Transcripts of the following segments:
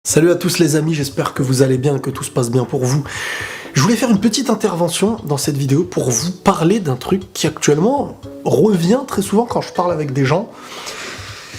Salut à tous les amis, j'espère que vous allez bien et que tout se passe bien pour vous. Je voulais faire une petite intervention dans cette vidéo pour vous parler d'un truc qui actuellement revient très souvent quand je parle avec des gens,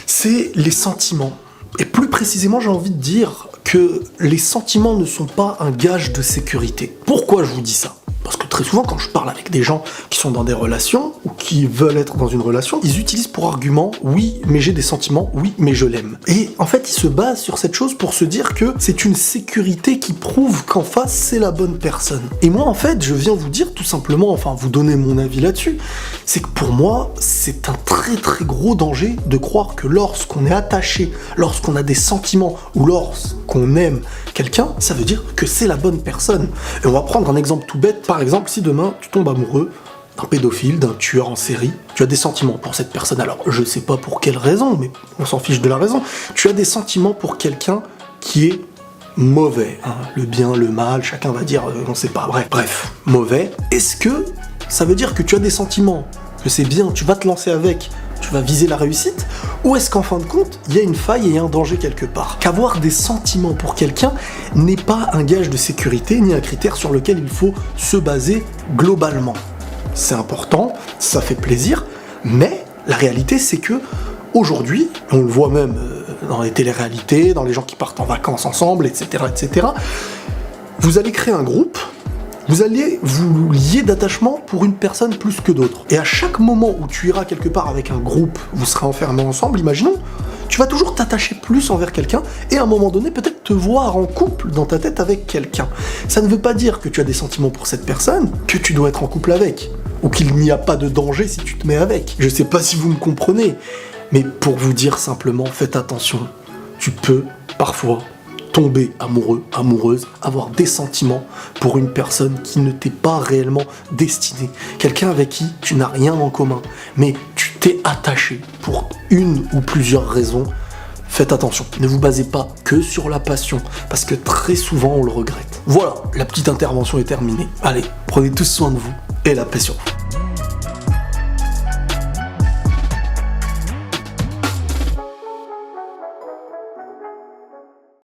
c'est les sentiments. Et plus précisément, j'ai envie de dire que les sentiments ne sont pas un gage de sécurité. Pourquoi je vous dis ça ? Parce que très souvent, quand je parle avec des gens qui sont dans des relations, ou qui veulent être dans une relation, ils utilisent pour argument « oui, mais j'ai des sentiments, oui, mais je l'aime ». Et en fait, ils se basent sur cette chose pour se dire que c'est une sécurité qui prouve qu'en face, c'est la bonne personne. Et moi, en fait, je viens vous dire tout simplement, enfin, vous donner mon avis là-dessus, c'est que pour moi, c'est un très très gros danger de croire que lorsqu'on est attaché, lorsqu'on a des sentiments, ou lorsqu'on aime quelqu'un, ça veut dire que c'est la bonne personne. Et on va prendre un exemple tout bête. Par exemple, si demain tu tombes amoureux d'un pédophile, d'un tueur en série, tu as des sentiments pour cette personne. Alors, je sais pas pour quelle raison, mais on s'en fiche de la raison. Tu as des sentiments pour quelqu'un qui est mauvais. Hein. Le bien, le mal, chacun va dire, on sait pas. Bref, mauvais. Est-ce que ça veut dire que tu as des sentiments, que c'est bien, tu vas te lancer avec, tu vas viser la réussite, ou est-ce qu'en fin de compte, il y a une faille et un danger quelque part? Qu'avoir des sentiments pour quelqu'un n'est pas un gage de sécurité, ni un critère sur lequel il faut se baser globalement. C'est important, ça fait plaisir, mais la réalité c'est que aujourd'hui, on le voit même dans les téléréalités, dans les gens qui partent en vacances ensemble, etc., vous allez créer un groupe, vous allez vous lier d'attachement pour une personne plus que d'autres. Et à chaque moment où tu iras quelque part avec un groupe, vous serez enfermés ensemble, imaginons, tu vas toujours t'attacher plus envers quelqu'un et à un moment donné peut-être te voir en couple dans ta tête avec quelqu'un. Ça ne veut pas dire que tu as des sentiments pour cette personne, que tu dois être en couple avec, ou qu'il n'y a pas de danger si tu te mets avec. Je sais pas si vous me comprenez, mais pour vous dire simplement, faites attention, tu peux parfois tomber amoureux, amoureuse, avoir des sentiments pour une personne qui ne t'est pas réellement destinée. Quelqu'un avec qui tu n'as rien en commun, mais tu t'es attaché pour une ou plusieurs raisons. Faites attention, ne vous basez pas que sur la passion, parce que très souvent on le regrette. Voilà, la petite intervention est terminée. Allez, prenez tous soin de vous et la paix sur vous.